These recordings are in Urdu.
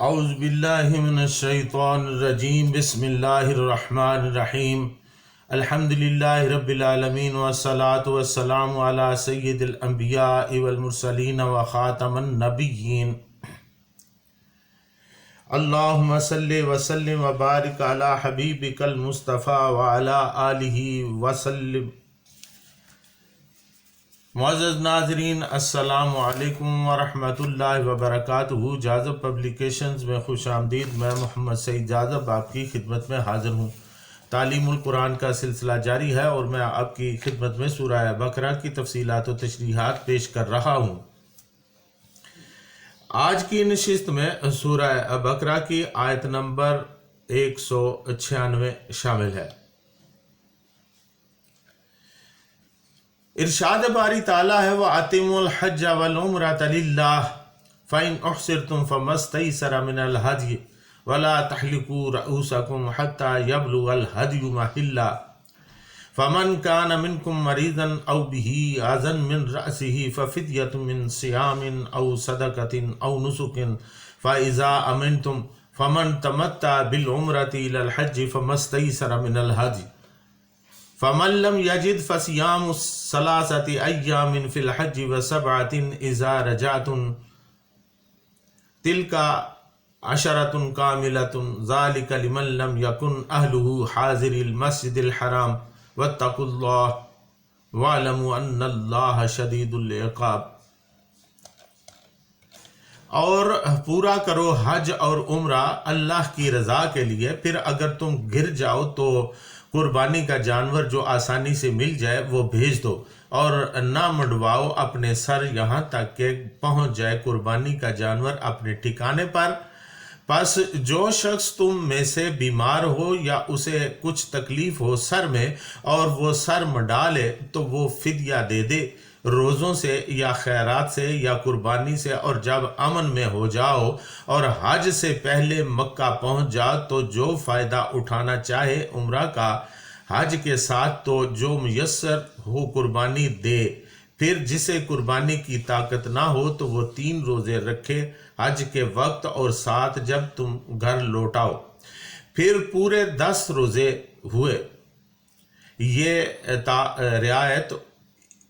اعوذ باللہ من الشیطان الرجیم بسم اللہ الرحمن الرحیم الحمد للہ رب العالمین والصلاة والسلام علی سید الانبیاء والمرسلین وخاتم النبیین اللہم صلی وسلم وبارک علی حبیبک المصطفیٰ وعلی آلہ وسلم۔ معزز ناظرین، السلام علیکم ورحمۃ اللہ وبرکاتہ۔ جاذب پبلیکیشنز میں خوش آمدید۔ میں محمد سعید جاذب آپ کی خدمت میں حاضر ہوں۔ تعلیم القرآن کا سلسلہ جاری ہے اور میں آپ کی خدمت میں سورہ بقرہ کی تفصیلات و تشریحات پیش کر رہا ہوں۔ آج کی نشست میں سورہ بقرہ کی آیت نمبر 196 شامل ہے۔ ارشاد باری تعالیٰ ہے وَأَتِمُّوا الْحَجَّ وَالْعُمْرَةَ لِلَّهِ فَإِنْ أُحْصِرْتُمْ فَمَا اسْتَيْسَرَ مِنَ الْهَدْيِ وَلَا تَحْلِقُوا رُؤُوسَكُمْ حَتَّى يَبْلُغَ الْهَدْيُ مَحِلَّهُ فَمَنْ كَانَ مِنْكُمْ مَرِيضًا أَوْ بِهِ أَذًى مِنْ رَأْسِهِ فَفِدْيَةٌ مِنْ صِيَامٍ أَوْ صَدَقَةٍ أَوْ نُسُكٍ فَإِذَا أَمِنْتُمْ فَمَنْ تَمَتَّعَ بِالْعُمْرَةِ إِلَى الْحَجِّ فَمَا اسْتَيْسَرَ مِنَ الْهَدْيِ فَمَنْ لَمْ يَجِدْ فَصِيَامُ ثَلَاثَةِ أَيَّامٍ فِي الْحَجِّ وَسَبْعَةٍ إِذَا رَجَعْتُمْ تِلْكَ عَشَرَةٌ كَامِلَةٌ ذَلِكَ لِمَنْ لَمْ يَكُنْ أَهْلُهُ حَاضِرِي الْمَسْجِدِ الْحَرَامِ وَاتَّقُوا اللَّهَ وَاعْلَمُوا أَنَّ اللَّهَ شَدِيدُ الْعِقَابِ۔ اور پورا کرو حج اور عمرہ اللہ کی رضا کے لیے، پھر اگر تم گر جاؤ تو قربانی کا جانور جو آسانی سے مل جائے وہ بھیج دو، اور نہ منڈواؤ اپنے سر یہاں تک کہ پہنچ جائے قربانی کا جانور اپنے ٹھکانے پر۔ پس جو شخص تم میں سے بیمار ہو یا اسے کچھ تکلیف ہو سر میں اور وہ سر منڈا لے تو وہ فدیہ دے دے، روزوں سے یا خیرات سے یا قربانی سے، اور جب امن میں ہو جاؤ اور حج سے پہلے مکہ پہنچ جاؤ تو جو فائدہ اٹھانا چاہے عمرہ کا حج کے ساتھ تو جو میسر ہو قربانی دے۔ پھر جسے قربانی کی طاقت نہ ہو تو وہ 3 روزے رکھے حج کے وقت اور ساتھ جب تم گھر لوٹاؤ، پھر پورے 10 روزے ہوئے۔ یہ رعایت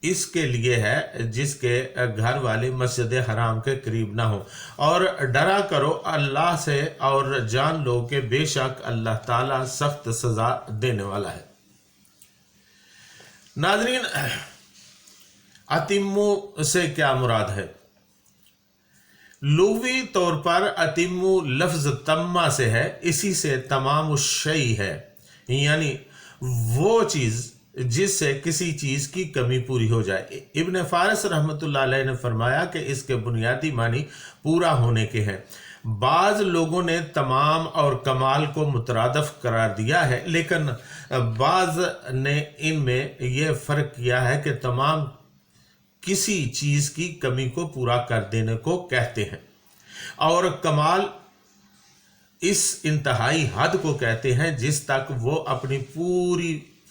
اس کے لیے ہے جس کے گھر والے مسجد حرام کے قریب نہ ہو، اور ڈرا کرو اللہ سے اور جان لو کہ بے شک اللہ تعالیٰ سخت سزا دینے والا ہے۔ ناظرین، اتمو سے کیا مراد ہے؟ لغوی طور پر اتمو لفظ تمہ سے ہے، اسی سے تمام الشیء ہے، یعنی وہ چیز جس سے کسی چیز کی کمی پوری ہو جائے۔ ابن فارس رحمۃ اللہ علیہ نے فرمایا کہ اس کے بنیادی معنی پورا ہونے کے ہیں۔ بعض لوگوں نے تمام اور کمال کو مترادف قرار دیا ہے، لیکن بعض نے ان میں یہ فرق کیا ہے کہ تمام کسی چیز کی کمی کو پورا کر دینے کو کہتے ہیں، اور کمال اس انتہائی حد کو کہتے ہیں جس تک وہ اپنی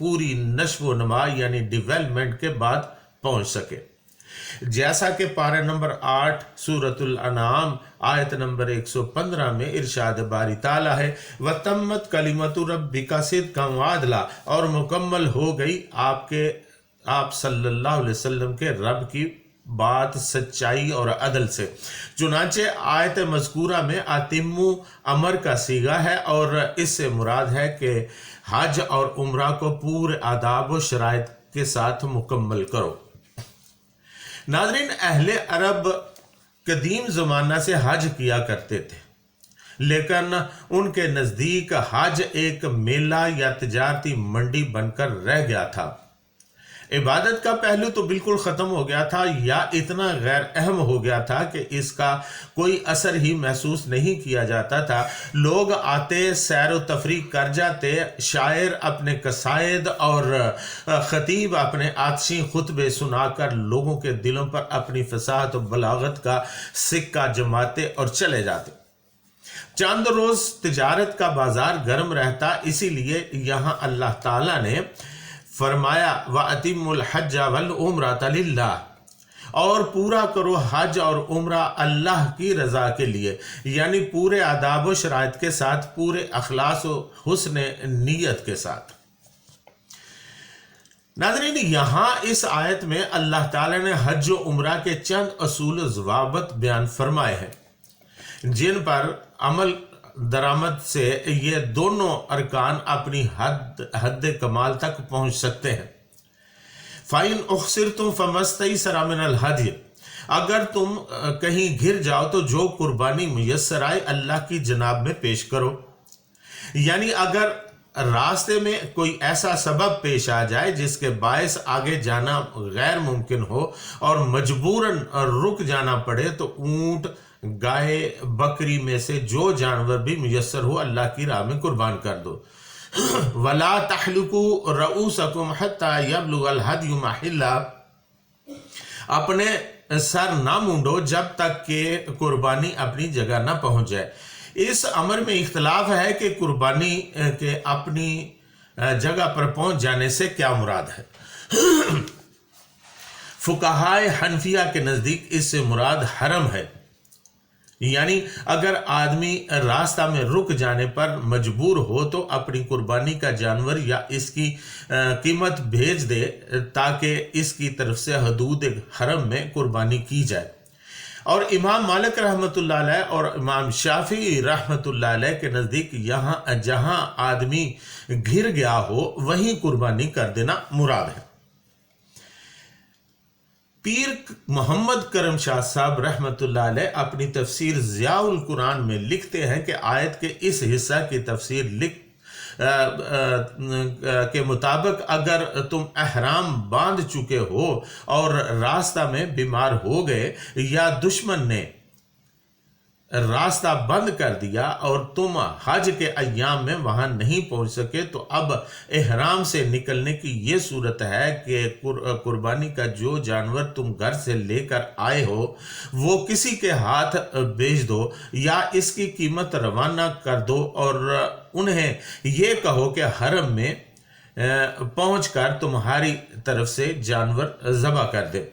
پوری نشو و نما یعنی ڈیولپمنٹ کے بعد پہنچ سکے، جیسا کہ پارہ نمبر 8 سورۃ الانعام آیت نمبر 115 میں ارشاد باری تعالیٰ ہے وَتَمَّتْ كَلِمَةُ رَبِّكَ صِدْقًا وَعَدْلًا، اور مکمل ہو گئی آپ صلی اللہ علیہ وسلم کے رب کی بات سچائی اور عدل سے۔ چنانچہ آیت مذکورہ میں اتمو امر کا صیغہ ہے، اور اس سے مراد ہے کہ حج اور عمرہ کو پورے آداب و شرائط کے ساتھ مکمل کرو۔ ناظرین، اہل عرب قدیم زمانہ سے حج کیا کرتے تھے، لیکن ان کے نزدیک حج ایک میلہ یا تجارتی منڈی بن کر رہ گیا تھا۔ عبادت کا پہلو تو بالکل ختم ہو گیا تھا، یا اتنا غیر اہم ہو گیا تھا کہ اس کا کوئی اثر ہی محسوس نہیں کیا جاتا تھا۔ لوگ آتے، سیر و تفریح کر جاتے، شاعر اپنے قصائد اور خطیب اپنے آتشی خطبے سنا کر لوگوں کے دلوں پر اپنی فصاحت و بلاغت کا سکہ جماتے اور چلے جاتے۔ چند روز تجارت کا بازار گرم رہتا، اسی لیے یہاں اللہ تعالیٰ نے فرمایا وَأَتِمُّوا الْحَجَّ وَالْعُمْرَةَ لِلَّهِ، اور پورا کرو حج اور عمرہ اللہ کی رضا کے لیے، یعنی پورے آداب و شرائط کے ساتھ، پورے اخلاص و حسن نیت کے ساتھ۔ ناظرین، یہاں اس آیت میں اللہ تعالیٰ نے حج و عمرہ کے چند اصول و ضوابط بیان فرمائے ہیں جن پر عمل درآمد سے یہ دونوں ارکان اپنی حد کمال تک پہنچ سکتے ہیں۔ فَإِنْ أُخْسِرْتُمْ فَمَا اسْتَيْسَرَ مِنَ الْهَدْيِ، اگر تم کہیں گر جاؤ تو جو قربانی میسر آئے اللہ کی جناب میں پیش کرو، یعنی اگر راستے میں کوئی ایسا سبب پیش آ جائے جس کے باعث آگے جانا غیر ممکن ہو اور مجبوراً رک جانا پڑے تو اونٹ، گائے، بکری میں سے جو جانور بھی میسر ہو اللہ کی راہ میں قربان کر دو۔ وَلَا تَحْلِقُوا رُؤُوسَكُمْ حَتَّى يَبْلُغَ الْهَدْيُ مَحِلَّهُ، اپنے سر نہ مونڈو جب تک کہ قربانی اپنی جگہ نہ پہنچ جائے۔ اس امر میں اختلاف ہے کہ قربانی کے اپنی جگہ پر پہنچ جانے سے کیا مراد ہے۔ فقہائے حنفیہ کے نزدیک اس سے مراد حرم ہے، یعنی اگر آدمی راستہ میں رک جانے پر مجبور ہو تو اپنی قربانی کا جانور یا اس کی قیمت بھیج دے تاکہ اس کی طرف سے حدود حرم میں قربانی کی جائے۔ اور امام مالک رحمۃ اللہ علیہ اور امام شافعی رحمۃ اللہ علیہ کے نزدیک یہاں جہاں آدمی گر گیا ہو وہیں قربانی کر دینا مراد ہے۔ پیر محمد کرم شاہ صاحب رحمۃ اللہ علیہ اپنی تفسیر ضیاء القرآن میں لکھتے ہیں کہ آیت کے اس حصہ کی تفسیر کے مطابق اگر تم احرام باندھ چکے ہو اور راستہ میں بیمار ہو گئے یا دشمن نے راستہ بند کر دیا اور تم حج کے ایام میں وہاں نہیں پہنچ سکے تو اب احرام سے نکلنے کی یہ صورت ہے کہ قربانی کا جو جانور تم گھر سے لے کر آئے ہو وہ کسی کے ہاتھ بیچ دو یا اس کی قیمت روانہ کر دو اور انہیں یہ کہو کہ حرم میں پہنچ کر تمہاری طرف سے جانور ذبح کر دے۔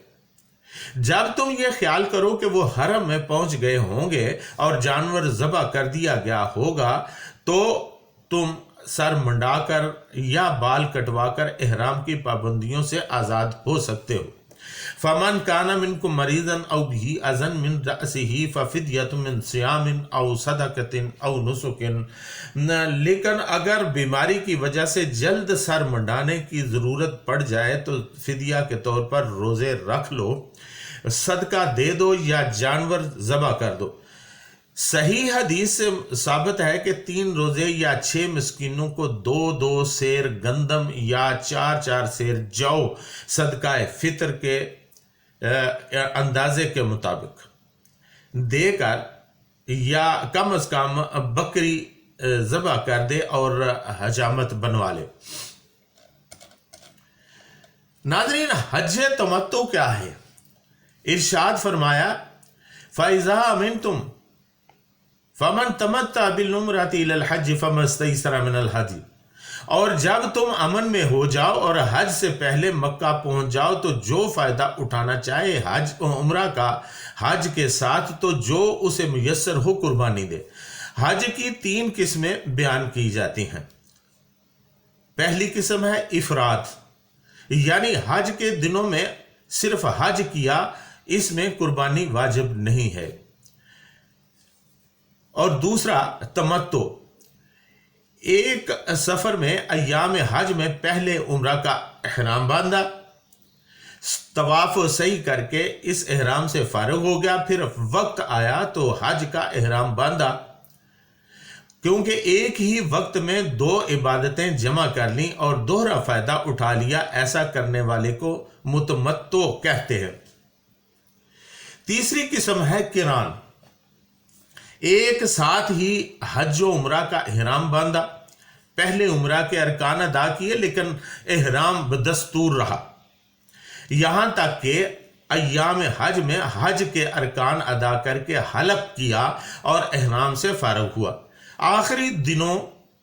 جب تم یہ خیال کرو کہ وہ حرم میں پہنچ گئے ہوں گے اور جانور ذبح کر دیا گیا ہوگا تو تم سر منڈا کر یا بال کٹوا کر احرام کی پابندیوں سے آزاد ہو سکتے ہو۔ فَمَنْ كَانَ مِنْكُمْ مَرِيضًا أَوْ بِهِ أَذًى مِنْ رَأْسِهِ فَفِدْيَةٌ مِنْ صِيَامٍ أَوْ صَدَقَةٍ أَوْ نُسُكٍ، لیکن اگر بیماری کی وجہ سے جلد سر منڈانے کی ضرورت پڑ جائے تو فدیہ کے طور پر روزے رکھ لو، صدقہ دے دو یا جانور ذبح کر دو۔ صحیح حدیث سے ثابت ہے کہ 3 روزے یا 6 مسکینوں کو 2 سیر گندم یا 4 سیر جو صدقہ فطر کے اندازے کے مطابق دے کر یا کم از کم بکری ذبح کر دے اور حجامت بنوا لے۔ ناظرین، حج تمتع کیا ہے؟ ارشاد فرمایا فَإِذَا أَمِنْتُمْ فَمَنْ تَمَتَّعَ بِالْعُمْرَةِ إِلَى الْحَجِّ فَمَا اسْتَيْسَرَ مِنَ الْهَدْيِ، اور جب تم امن میں ہو جاؤ اور حج سے پہلے مکہ پہنچ جاؤ تو جو فائدہ اٹھانا چاہے حج عمرہ کا حج کے ساتھ تو جو اسے میسر ہو قربانی دے۔ حج کی 3 قسمیں بیان کی جاتی ہیں۔ پہلی قسم ہے افراد، یعنی حج کے دنوں میں صرف حج کیا، اس میں قربانی واجب نہیں ہے۔ اور دوسرا تمتع، ایک سفر میں ایام حج میں پہلے عمرہ کا احرام باندھا، طواف و سعی کر کے اس احرام سے فارغ ہو گیا، پھر وقت آیا تو حج کا احرام باندھا، کیونکہ ایک ہی وقت میں 2 عبادتیں جمع کر لیں اور دوہرا فائدہ اٹھا لیا، ایسا کرنے والے کو متمتع کہتے ہیں۔ تیسری قسم ہے قران، ایک ساتھ ہی حج و عمرہ کا احرام باندھا، پہلے عمرہ کے ارکان ادا کیے لیکن احرام بدستور رہا، یہاں تک کہ ایام حج میں حج کے ارکان ادا کر کے حلق کیا اور احرام سے فارغ ہوا، آخری دنوں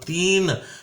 3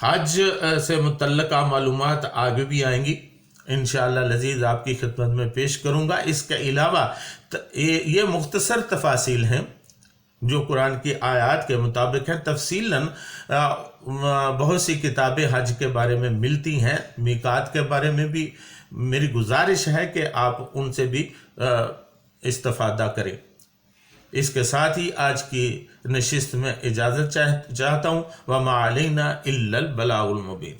حج سے متعلقہ معلومات آگے بھی آئیں گی، انشاءاللہ لذیذ آپ کی خدمت میں پیش کروں گا۔ اس کے علاوہ یہ مختصر تفاصیل ہیں جو قرآن کی آیات کے مطابق ہیں۔ تفصیلاً بہت سی کتابیں حج کے بارے میں ملتی ہیں، میقات کے بارے میں بھی میری گزارش ہے کہ آپ ان سے بھی استفادہ کریں۔ اس کے ساتھ ہی آج کی نشست میں اجازت چاہتا ہوں۔ وما علینا الا البلاغ المبین۔